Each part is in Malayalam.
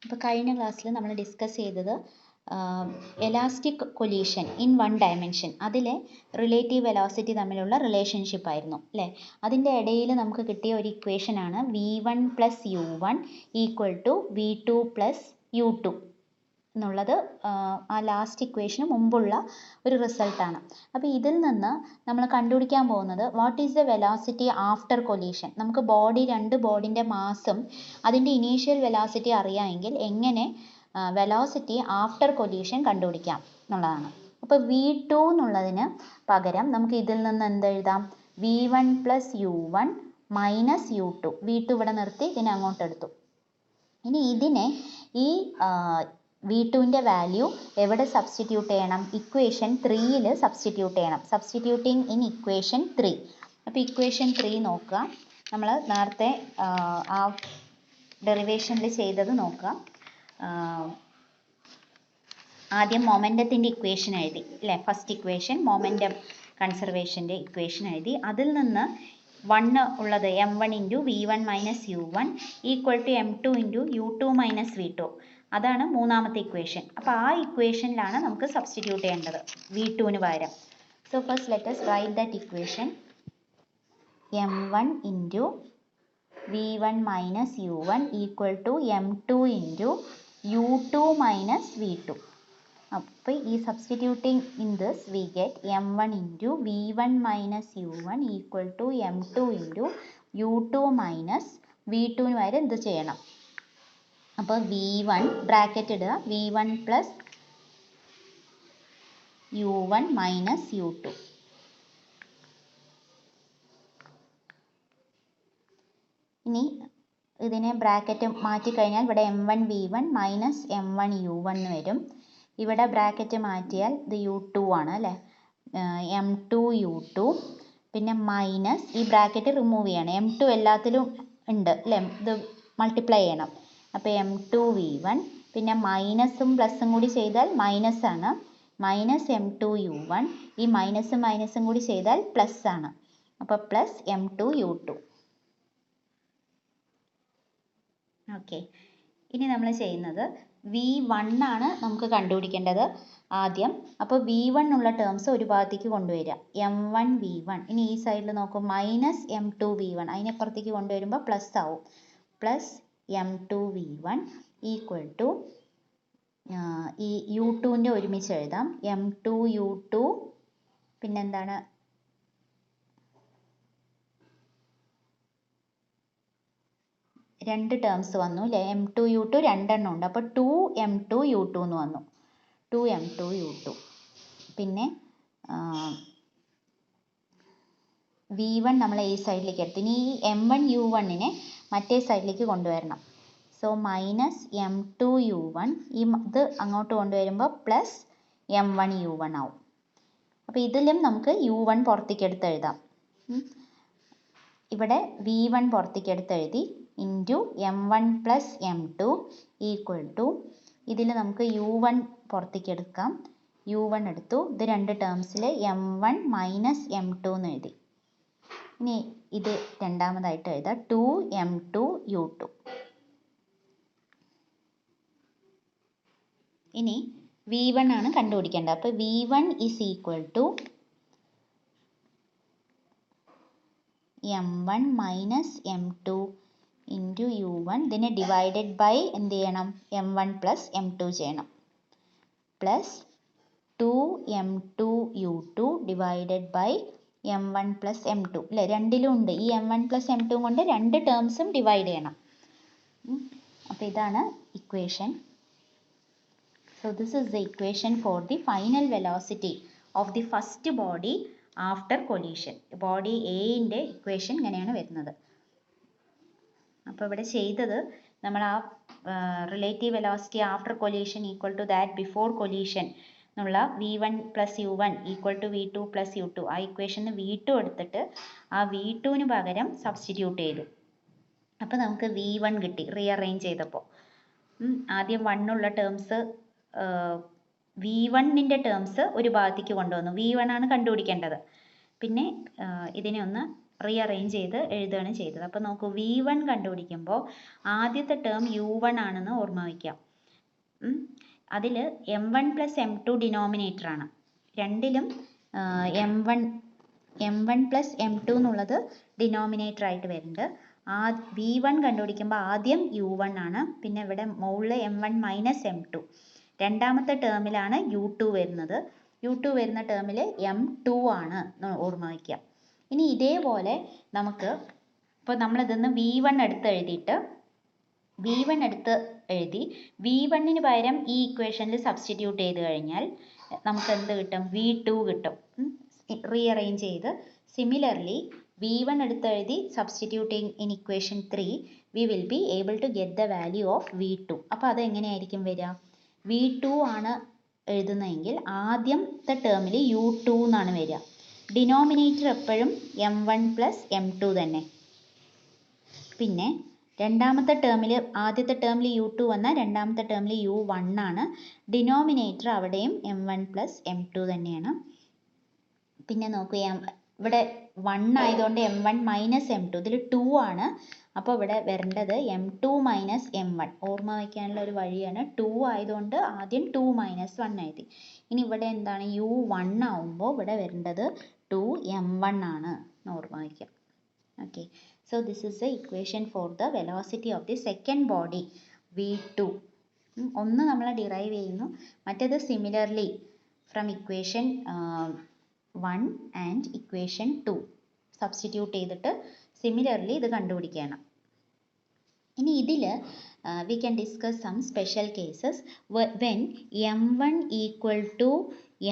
അപ്പോൾ കഴിഞ്ഞ ക്ലാസ്സിൽ നമ്മൾ ഡിസ്കസ് ചെയ്തത് elastic collision in one dimension അതിലെ റിലേറ്റീവ് വെലോസിറ്റി തമ്മിലുള്ള റിലേഷൻഷിപ്പ് ആയിരുന്നു അല്ലേ. അതിൻ്റെ ഇടയിൽ നമുക്ക് കിട്ടിയ ഒരു ഇക്വേഷൻ ആണ് v1 plus u1 equal to v2 plus u2 എന്നുള്ളത്. ആ ലാസ്റ്റ് ഇക്വേഷന് മുമ്പുള്ള ഒരു റിസൾട്ടാണ്. അപ്പോൾ ഇതിൽ നിന്ന് നമ്മൾ കണ്ടുപിടിക്കാൻ പോകുന്നത് what is the velocity after collision. നമുക്ക് രണ്ട് ബോഡിൻ്റെ മാസും അതിൻ്റെ ഇനീഷ്യൽ വെലോസിറ്റി അറിയാമെങ്കിൽ എങ്ങനെ വെലോസിറ്റി ആഫ്റ്റർ കൊലീഷൻ കണ്ടുപിടിക്കാം എന്നുള്ളതാണ്. അപ്പോൾ v2 എന്നുള്ളതിന് പകരം നമുക്ക് ഇതിൽ നിന്ന് എന്തെഴുതാം, v1 plus u1 minus u2. v2 ഇവിടെ നിർത്തി ഇതിനെ അങ്ങോട്ട് എടുത്തു. ഇനി ഇതിനെ ഈ v2ൻ്റെ വാല്യൂ എവിടെ സബ്സ്റ്റിറ്റ്യൂട്ട് ചെയ്യണം, ഇക്വേഷൻ 3യിൽ സബ്സ്റ്റിറ്റ്യൂട്ട് ചെയ്യണം. Substituting in equation 3. അപ്പോൾ ഇക്വേഷൻ 3 നോക്കുക. നമ്മൾ നേരത്തെ ആ ഡെറിവേഷനിൽ ചെയ്തത് നോക്കുക. ആദ്യം മൊമെൻറ്റത്തിൻ്റെ ഇക്വേഷൻ എഴുതി അല്ലേ. ഫസ്റ്റ് ഇക്വേഷൻ മൊമെൻറ്റം കൺസർവേഷൻ്റെ ഇക്വേഷൻ എഴുതി. അതിൽ നിന്ന് 1 ഉള്ളത് m1 into v1 minus u1 equal to m2 into u2 minus v2. അതാണ് മൂന്നാമത്തെ ഇക്വേഷൻ. അപ്പോൾ ആ ഇക്വേഷനിലാണ് നമുക്ക് സബ്സ്റ്റിറ്റ്യൂട്ട് ചെയ്യേണ്ടത് v2ന് പകരം. So first let us write that equation. m1 into v1 minus u1 equal to m2 into u2 minus v2. അപ്പോൾ ഈ substituting in this we get m1 into v1 minus u1 equal to m2 into u2 minus v2ന് വരെ എന്ത് ചെയ്യണം. അപ്പോൾ v1 ബ്രാക്കറ്റ് ഇടുക, v1 plus u1 minus u2. ഇനി ഇതിനെ ബ്രാക്കറ്റ് മാറ്റിക്കഴിഞ്ഞാൽ ഇവിടെ m1 v1 minus m1 u1 എന്ന് വരും. ഇവിടെ ബ്രാക്കറ്റ് മാറ്റിയാൽ ഇത് u2 ആണ് അല്ലേ, m2 u2. പിന്നെ മൈനസ് ഈ ബ്രാക്കറ്റ് റിമൂവ് ചെയ്യണം. m2 എല്ലാത്തിലും ഉണ്ട് അല്ലേ, ഇത് മൾട്ടിപ്ലൈ ചെയ്യണം. അപ്പോൾ m2 v1 പിന്നെ മൈനസും പ്ലസും കൂടി ചെയ്താൽ മൈനസ് ആണ്, മൈനസ് m2 u1. ഈ മൈനസും മൈനസും കൂടി ചെയ്താൽ പ്ലസ് ആണ്. അപ്പോൾ പ്ലസ് m2 u2. ഓക്കെ, ഇനി നമ്മൾ ചെയ്യുന്നത് v1 ആണ് നമുക്ക് കണ്ടുപിടിക്കേണ്ടത് ആദ്യം. അപ്പോൾ v1 ഉള്ള ടേംസ് ഒരു ഭാഗത്തേക്ക് കൊണ്ടുവരിക, m1 v1. ഇനി ഈ സൈഡിൽ നോക്കും മൈനസ് m2 v1, അതിനപ്പുറത്തേക്ക് കൊണ്ടുവരുമ്പോൾ പ്ലസ് ആവും. Plus m2 v1 equal to ഈ u2ൻ്റെ ഒരുമിച്ച് എഴുതാം, m2 u2. പിന്നെന്താണ്, രണ്ട് ടേംസ് വന്നു അല്ലേ, m2 u2 രണ്ടെണ്ണം ഉണ്ട്. അപ്പോൾ 2m2 u2 എന്ന് വന്നു, 2m2 u2. പിന്നെ v1 നമ്മൾ ഈ സൈഡിലേക്ക് എടുത്തു. ഇനി ഈ m1 u1നെ മറ്റേ സൈഡിലേക്ക് കൊണ്ടുവരണം. സോ മൈനസ് m2 u1, ഈ ഇത് അങ്ങോട്ട് കൊണ്ടുവരുമ്പോൾ പ്ലസ് m1 u1 ആവും. അപ്പോൾ ഇതിലും നമുക്ക് u1 പുറത്തേക്ക് എടുത്ത് എഴുതാം. ഇവിടെ v1 പുറത്തേക്ക് എടുത്ത് എഴുതി into m1 plus m2 equal to, ഇതിൽ നമുക്ക് u1 പുറത്തേക്ക് എടുക്കാം, u1 എടുത്തു. ഇത് രണ്ട് ടേംസിൽ m1 മൈനസ് m2 എന്ന് എഴുതി. ഇനി ഇത് രണ്ടാമതായിട്ട് എഴുതാം, 2m2 u2. ഇനി v1 ആണ് കണ്ടുപിടിക്കേണ്ടത്. അപ്പോൾ v1 is equal to m1 minus m2 into u1. ഇതിനെ ഡിവൈഡഡ് ബൈ എന്ത് ചെയ്യണം, m1 പ്ലസ് m2 ചെയ്യണം. Plus 2m2 u2 divided by m1 plus m2 അല്ലേ, രണ്ടിലും ഉണ്ട്. ഈ m1 പ്ലസ് m2 കൊണ്ട് രണ്ട് ടേംസും ഡിവൈഡ് ചെയ്യണം. അപ്പോൾ ഇതാണ് equation. So this is the equation for the final velocity of the first body after collision. Body എയുടെ ഇക്വേഷൻ ഇങ്ങനെയാണ് വരുന്നത്. അപ്പോൾ ഇവിടെ ചെയ്തത് നമ്മൾ ആ relative velocity after collision equal to that before collision എന്നുള്ള v1 plus u1 equal to v2 plus u2, ആ ഇക്വേഷന് v2 എടുത്തിട്ട് ആ v2ന് പകരം സബ്സ്റ്റിറ്റ്യൂട്ട് ചെയ്തു. അപ്പോൾ നമുക്ക് v1 കിട്ടി റീഅറേഞ്ച് ചെയ്തപ്പോൾ. ആദ്യം 1 ഉള്ള ടേംസ് v1ൻ്റെ ടേംസ് ഒരു ഭാഗത്തേക്ക് കൊണ്ടുവന്നു. v1 ആണ് കണ്ടുപിടിക്കേണ്ടത്. പിന്നെ ഇതിനെ ഒന്ന് റീഅറേഞ്ച് ചെയ്ത് എഴുതുകയാണ് ചെയ്തത്. അപ്പോൾ നോക്കൂ, V1 കണ്ടുപിടിക്കുമ്പോൾ ആദ്യത്തെ ടേം U1 ആണെന്ന് ഓർമ്മ വയ്ക്കാം. അതിൽ M1 + M2 ഡിനോമിനേറ്റർ ആണ്. രണ്ടിലും M1 + M2 എന്നുള്ളത് ഡിനോമിനേറ്റർ ആയിട്ട് വരുന്നുണ്ട്. V1 കണ്ടുപിടിക്കുമ്പോൾ ആദ്യം U1 ആണ്, പിന്നെ ഇവിടെ മുകളിൽ M1 - M2. രണ്ടാമത്തെ ടേമിലാണ് U2 വരുന്നത്. U2 വരുന്ന ടേമിൽ M2 ആണ് ഓർമ്മ വയ്ക്കുക. ഇനി ഇതേപോലെ നമുക്ക് ഇപ്പോൾ നമ്മളിതൊന്ന് V1 എടുത്ത് എഴുതിയിട്ട് V1 പകരം ഈ ഇക്വേഷനിൽ സബ്സ്റ്റിറ്റ്യൂട്ട് ചെയ്ത് കഴിഞ്ഞാൽ നമുക്ക് എന്ത് കിട്ടും? V2 കിട്ടും. റീഅറേഞ്ച് ചെയ്ത് സിമിലർലി V1 എടുത്ത് എഴുതി substituting in equation 3 we will be able to get the value of V2. അപ്പോൾ അത് എങ്ങനെയായിരിക്കും വരിക? V2 ആണ് എഴുതുന്നതെങ്കിൽ ആദ്യത്തെ ടേമിൽ U2 എന്നാണ് വരിക. ഡിനോമിനേറ്റർ എപ്പോഴും M1 + M2 തന്നെ. പിന്നെ ആദ്യത്തെ ടേമിൽ U2 വന്നാൽ രണ്ടാമത്തെ ടേമിൽ U1 ആണ്. ഡിനോമിനേറ്റർ അവിടെയും M1 + M2 തന്നെയാണ്. പിന്നെ നോക്കൂ, ഇവിടെ 1 ആയതുകൊണ്ട് M1 - M2, ഇതിൽ 2 ആണ്. അപ്പോൾ ഇവിടെ വരേണ്ടത് M2 - M1. ഓർമ്മ വയ്ക്കാനുള്ള ഒരു വഴിയാണ്. 2 ആയതുകൊണ്ട് ആദ്യം 2 - 1 എഴുതി. ഇനി ഇവിടെ എന്താണ്? U1 ആവുമ്പോൾ ഇവിടെ വരേണ്ടത് 2M1 ആണ് എന്ന് ഓർമ്മ വയ്ക്കുക. Okay, so this is the equation for the velocity of the second body V2. ഒന്ന് നമ്മൾ ഡിറൈവ് ചെയ്യുന്നു, മറ്റേത് similarly from equation 1 and equation 2 substitute ചെയ്തിട്ട് സിമിലർലി ഇത് കണ്ടുപിടിക്കണം. ഇനി ഇതിൽ we can discuss some special cases when M1 =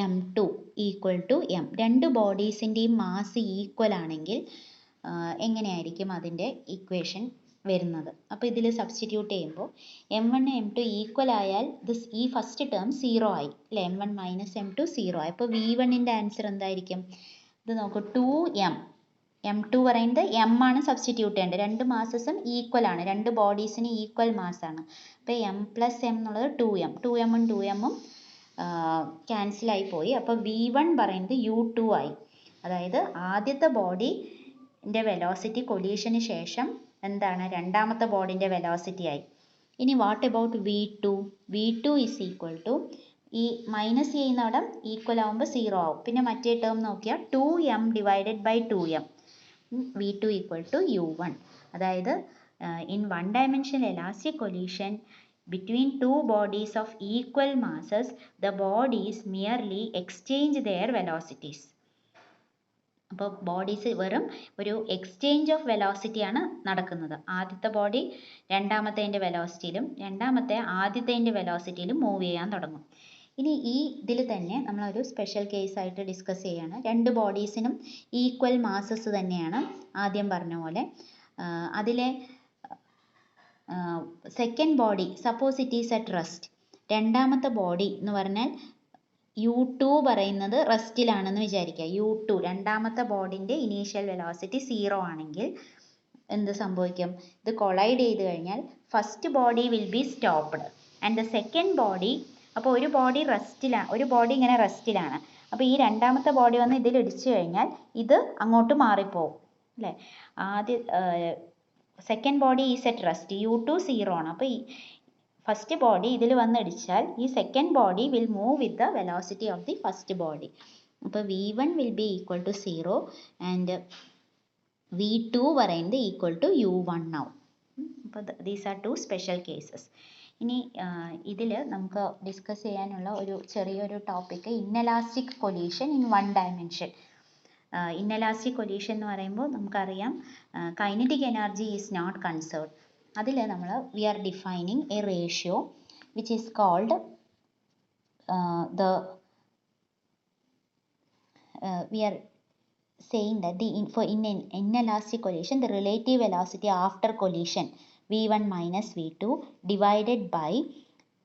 M2 = M. രണ്ട് ബോഡീസിൻ്റെയും മാസ് ഈക്വൽ ആണെങ്കിൽ എങ്ങനെയായിരിക്കും അതിൻ്റെ ഇക്വേഷൻ വരുന്നത്? അപ്പോൾ ഇതിൽ സബ്സ്റ്റിറ്റ്യൂട്ട് ചെയ്യുമ്പോൾ M1 M2 ഈക്വൽ ആയാൽ ഈ ഫസ്റ്റ് ടേം 0 ആയി അല്ലേ? M1 - M2 0 ആയി. അപ്പോൾ V1ൻ്റെ ആൻസർ എന്തായിരിക്കും? ഇത് നോക്കൂ, 2M. M2 പറയുന്നത് M ആണ് സബ്സ്റ്റിറ്റ്യൂട്ട് ചെയ്യേണ്ടത്. രണ്ട് മാസസും ഈക്വൽ ആണ്, രണ്ട് ബോഡീസിന് ഈക്വൽ മാസ്സാണ്. അപ്പോൾ M + M എന്നുള്ളത് 2M. 2M ഉം 2M ഉം ക്യാൻസലായി പോയി. അപ്പോൾ V1 പറയുന്നത് U2 ആയി. അതായത് ആദ്യത്തെ ബോഡിൻ്റെ വെലോസിറ്റി കൊലീഷന് ശേഷം എന്താണ്? രണ്ടാമത്തെ ബോഡിൻ്റെ വെലോസിറ്റി ആയി. ഇനി വാട്ട് അബൌട്ട് V2? V2 = ഈ മൈനസ് ചെയ്യുന്നവിടെ ഈക്വൽ ആവുമ്പോൾ 0 ആവും. പിന്നെ മറ്റേ ടേം നോക്കിയാൽ 2M / 2M. V2 = U1. അതായത് in one-dimensional elastic collision between two bodies of equal masses, the bodies merely exchange their velocities. അപ്പോൾ ബോഡീസ് വെറും ഒരു എക്സ്ചേഞ്ച് ഓഫ് വെലോസിറ്റി ആണ് നടക്കുന്നത്. ആദ്യത്തെ ബോഡി രണ്ടാമത്തേൻ്റെ വെലോസിറ്റിയിലും രണ്ടാമത്തെ ആദ്യത്തേൻ്റെ വെലോസിറ്റിയിലും മൂവ് ചെയ്യാൻ തുടങ്ങും. ഇനി ഈ ഇതിൽ തന്നെ നമ്മളൊരു സ്പെഷ്യൽ കേസ് ആയിട്ട് ഡിസ്കസ് ചെയ്യാണ്. രണ്ട് ബോഡീസിനും ഈക്വൽ മാസസ് തന്നെയാണ് ആദ്യം പറഞ്ഞ പോലെ. അതിലെ second body suppose it is at rest. രണ്ടാമത്തെ ബോഡി എന്ന് പറഞ്ഞാൽ U2 പറയുന്നത് റെസ്റ്റിലാണെന്ന് വിചാരിക്കുക. U2 രണ്ടാമത്തെ ബോഡിൻ്റെ ഇനീഷ്യൽ വെലോസിറ്റി 0 ആണെങ്കിൽ എന്ത് സംഭവിക്കും? ഇത് കൊളൈഡ് ചെയ്ത് കഴിഞ്ഞാൽ first body will be stopped and the second body, അപ്പോൾ ഒരു ബോഡി റെസ്റ്റിലാണ്, ഒരു ബോഡി ഇങ്ങനെ റെസ്റ്റിലാണ്. അപ്പോൾ ഈ രണ്ടാമത്തെ ബോഡി വന്ന് ഇതിൽ ഇടിച്ചു കഴിഞ്ഞാൽ ഇത് അങ്ങോട്ട് മാറിപ്പോവും അല്ലേ? Second body is at rest, U2 0 ആണ്. അപ്പോൾ ഈ ഫസ്റ്റ് ബോഡി ഇതിൽ വന്നിടിച്ചാൽ ഈ second body will move with the velocity of the first body. അപ്പോൾ V1 will be equal to 0 and V2 പറയുന്നത് ഈക്വൽ ടു U1 ആവും. അപ്പോൾ ദീസ് ആർ 2 സ്പെഷ്യൽ കേസസ്. ഇനി ഇതിൽ നമുക്ക് ഡിസ്കസ് ചെയ്യാനുള്ള ഒരു ചെറിയൊരു topic inelastic collision in one dimension. Inelastic collision എന്ന് പറയുമ്പോൾ നമുക്കറിയാം kinetic energy is not conserved. അതിൽ നമ്മൾ we are defining a ratio which is called we are saying that in an inelastic collision the relative velocity after collision V1 minus V2 divided by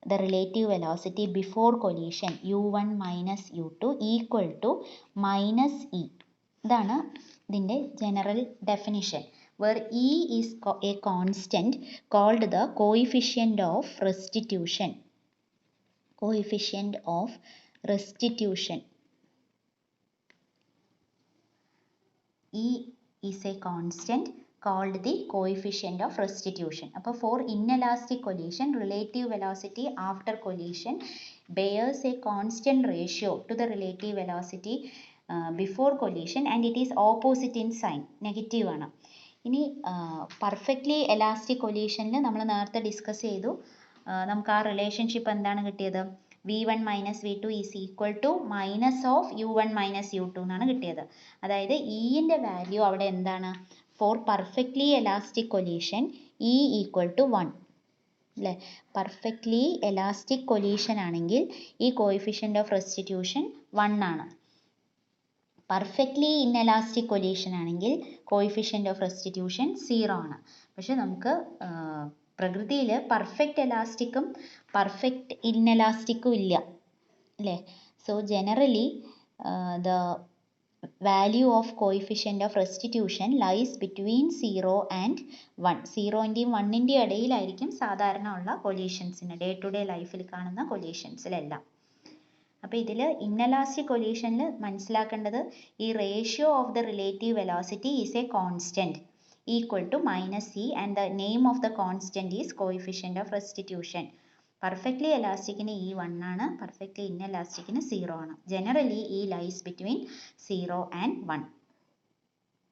the relative velocity before collision U1 minus U2 equal to minus E. ഇതാണ് ഇതിൻ്റെ general definition, where E is a constant called the coefficient of restitution. Coefficient of restitution. ഈ is a constant called the coefficient of restitution. അപ്പോൾ for inelastic collision, relative velocity after collision bears a constant ratio to the relative velocity before collision and it is opposite in sign, negative ആണ്. ഇനി പെർഫെക്റ്റ്ലി എലാസ്റ്റിക് കൊലീഷനിൽ നമ്മൾ നേരത്തെ ഡിസ്കസ് ചെയ്തു, നമുക്ക് ആ റിലേഷൻഷിപ്പ് എന്താണ് കിട്ടിയത്? v1 minus v2 is equal to minus of u1 minus u2 എന്നാണ് കിട്ടിയത്. അതായത് ഇന്റെ വാല്യൂ അവിടെ എന്താണ്? For perfectly elastic collision e equal to 1 അല്ലേ? പെർഫെക്റ്റ്ലി എലാസ്റ്റിക് കൊലീഷൻ ആണെങ്കിൽ ഈ കോഎഫിഷ്യന്റ് ഓഫ് റെസ്റ്റിറ്റ്യൂഷൻ 1 ആണ്. പെർഫെക്റ്റ്ലി ഇൻഎലാസ്റ്റിക് കൊലീഷൻ ആണെങ്കിൽ കോഎഫിഷ്യന്റ് ഓഫ് റെസ്റ്റിറ്റ്യൂഷൻ 0 ആണ്. പക്ഷെ നമുക്ക് പ്രകൃതിയിൽ പെർഫെക്റ്റ് എലാസ്റ്റിക്കും പെർഫെക്റ്റ് ഇൻഎലാസ്റ്റിക്കും ഇല്ല അല്ലേ? So generally the value of coefficient of restitution lies between 0 and 1. 0ൻ്റെയും 1ൻ്റെയും ഇടയിലായിരിക്കും സാധാരണ ഉള്ള കൊലീഷൻസിന്, ഡേ ടു ഡേ ലൈഫിൽ കാണുന്ന കൊലീഷൻസിലെല്ലാം. അപ്പോൾ ഇതിൽ ഇൻഎലാസ്റ്റിക് കൊലീഷനിൽ മനസ്സിലാക്കേണ്ടത് ഈ ratio of the relative velocity is A constant equal to minus c and the name of the constant is coefficient of restitution. Perfectly elastic ന് E 1 ആണ്, perfectly inelastic ന് 0 ആണ്. Generally E lies between 0 and 1.